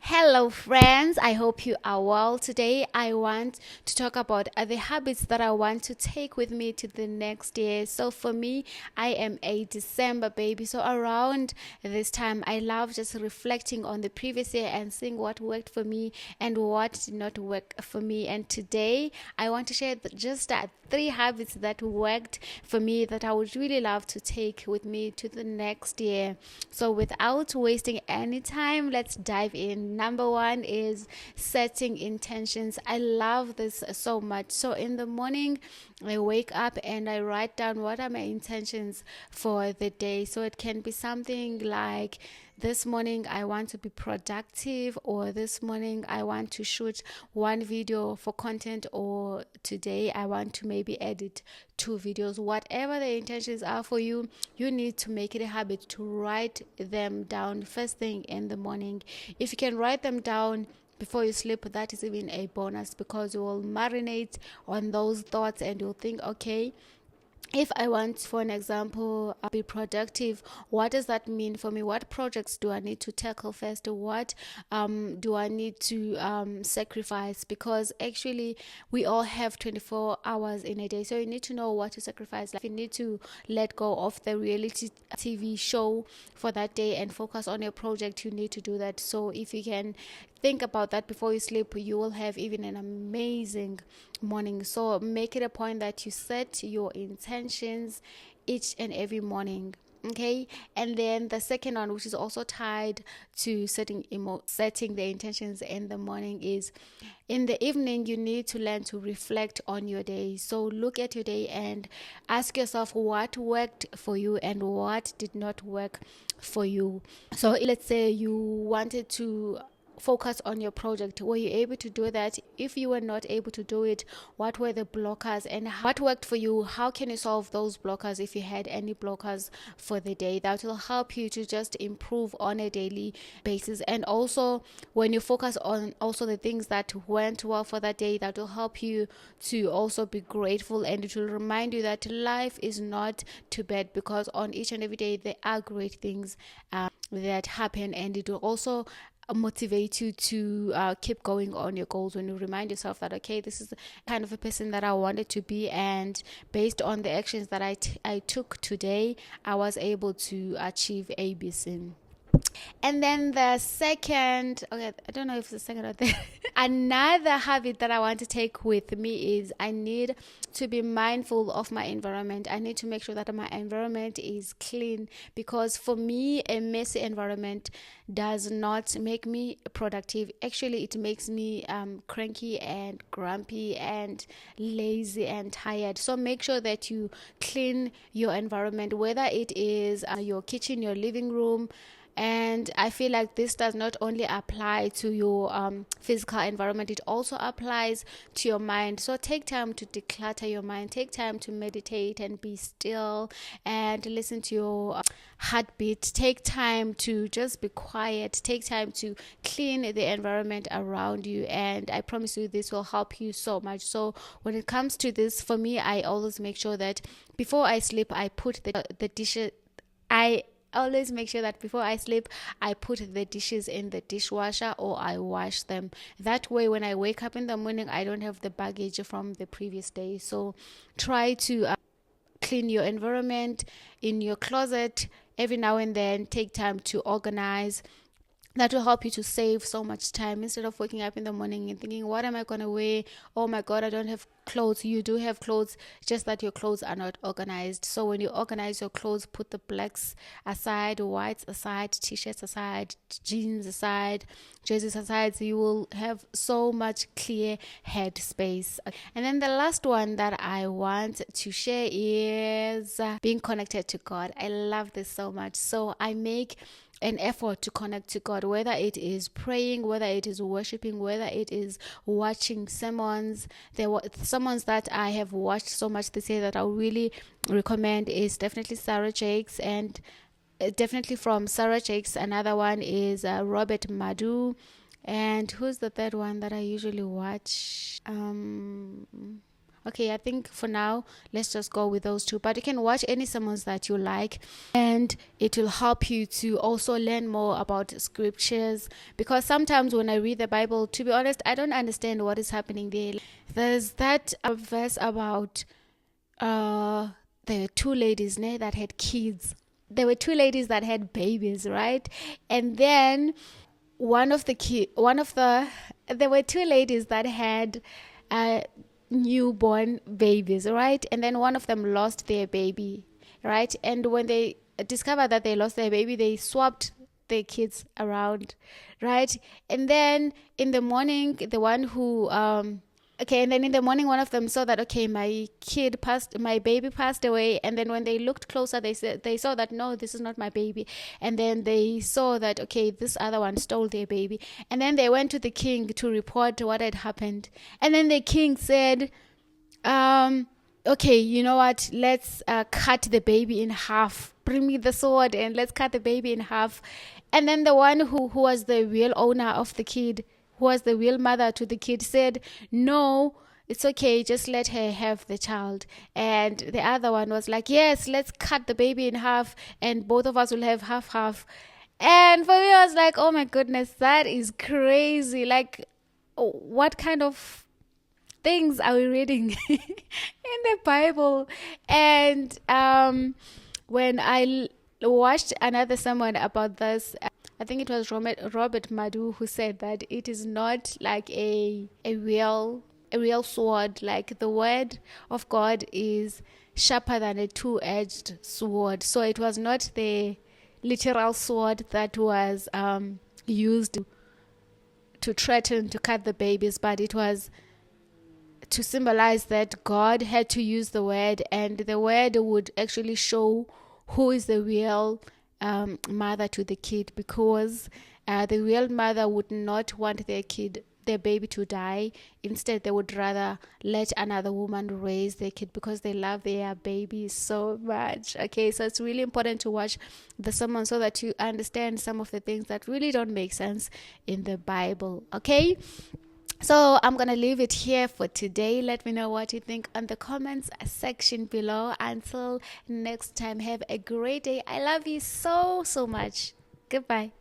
Hello, friends. I hope you are well. Today, I want to talk about the habits that I want to take with me to the next year. So, for me, I am a December baby. So, around this time, I love just reflecting on the previous year and seeing what worked for me and what did not work for me. And today, I want to share just three habits that worked for me that I would really love to take with me to the next year. So, without wasting any time, let's dive in. Number one is setting intentions. I love this so much. So, in the morning, I wake up and I write down what are my intentions for the day. So, it can be something like this morning I want to be productive, or this morning I want to shoot one video for content, or today I want to maybe edit two videos. Whatever the intentions are for you, you need to make it a habit to write them down first thing in the morning. If you can write them down before you sleep, that is even a bonus, because you will marinate on those thoughts and you'll think, okay, if I want, for an example, be productive, what does that mean for me? What projects do I need to tackle first? What do I need to sacrifice? Because actually, we all have 24 hours in a day. So you need to know what to sacrifice. Like, you need to let go of the reality TV show for that day and focus on your project. You need to do that. So if you can think about that before you sleep, you will have even an amazing morning. So make it a point that you set your intentions each and every morning. Okay, and then the second one, which is also tied to setting the intentions in the morning, is in the evening you need to learn to reflect on your day. So look at your day and ask yourself what worked for you and what did not work for you. So let's say you wanted to focus on your project. Were you able to do that? If you were not able to do it, what were the blockers and what worked for you? How can you solve those blockers if you had any blockers for the day? That will help you to just improve on a daily basis. And also, when you focus on also the things that went well for that day, that will help you to also be grateful, and it will remind you that life is not too bad, because on each and every day there are great things that happen, and it will also motivate you to keep going on your goals when you remind yourself that, okay, this is the kind of a person that I wanted to be, and based on the actions that I took today, I was able to achieve ABC. And then the second, okay, I don't know if it's the second or third. Another habit that I want to take with me is I need to be mindful of my environment. I need to make sure that my environment is clean, because for me, a messy environment does not make me productive. Actually, it makes me cranky and grumpy and lazy and tired. So make sure that you clean your environment, whether it is your kitchen, your living room. And I feel like this does not only apply to your physical environment, it also applies to your mind. So take time to declutter your mind, take time to meditate and be still and listen to your heartbeat. Take time to just be quiet, take time to clean the environment around you, and I promise you this will help you so much. So when it comes to this, for me, I always make sure that before I sleep, I put the dishes. I always make sure that before I sleep, I put the dishes in the dishwasher or I wash them. That way, when I wake up in the morning, I don't have the baggage from the previous day. So try to clean your environment in your closet every now and then. Take time to organize. That will help you to save so much time, instead of waking up in the morning and thinking, what am I going to wear? Oh my God, I don't have clothes. You do have clothes, just that your clothes are not organized. So when you organize your clothes, put the blacks aside, whites aside, t-shirts aside, jeans aside, jerseys aside, so you will have so much clear head space. And then the last one that I want to share is being connected to God. I love this so much. So I make an effort to connect to God, whether it is praying, whether it is worshiping, whether it is watching sermons. There were sermons that I have watched so much this year that I really recommend is definitely Sarah Jakes, and definitely from Sarah Jakes. Another one is Robert Madu, and who's the third one that I usually watch? Okay, I think for now, let's just go with those two. But you can watch any sermons that you like, and it will help you to also learn more about scriptures. Because sometimes when I read the Bible, to be honest, I don't understand what is happening there. There's that verse about the two ladies that had kids. There were two ladies that had babies, right? And then there were two ladies that had uh, newborn babies, right? And then one of them lost their baby, right? And when they discovered that they lost their baby, they swapped their kids around, right? And then in the morning, the one who okay, and then in the morning, one of them saw that, okay, my baby passed away. And then when they looked closer, they saw that, no, this is not my baby. And then they saw that, okay, this other one stole their baby. And then they went to the king to report what had happened. And then the king said, okay, you know what? Let's cut the baby in half. Bring me the sword and let's cut the baby in half. And then the one who was the real owner of the kid, who was the real mother to the kid, said, no, it's okay, just let her have the child. And the other one was like, yes, let's cut the baby in half and both of us will have half. And for me, I was like, oh my goodness, that is crazy. Like, what kind of things are we reading in the Bible? And when I watched another sermon about this, I think it was Robert Madu who said that it is not like a real sword. Like, the word of God is sharper than a two-edged sword. So it was not the literal sword that was used to threaten to cut the babies, but it was to symbolize that God had to use the word, and the word would actually show who is the real mother to the kid, because the real mother would not want their baby to die. Instead, they would rather let another woman raise their kid because they love their baby so much. Okay, so it's really important to watch the sermon so that you understand some of the things that really don't make sense in the Bible. Okay, so I'm going to leave it here for today. Let me know what you think on the comments section below. Until next time, have a great day. I love you so much. Goodbye.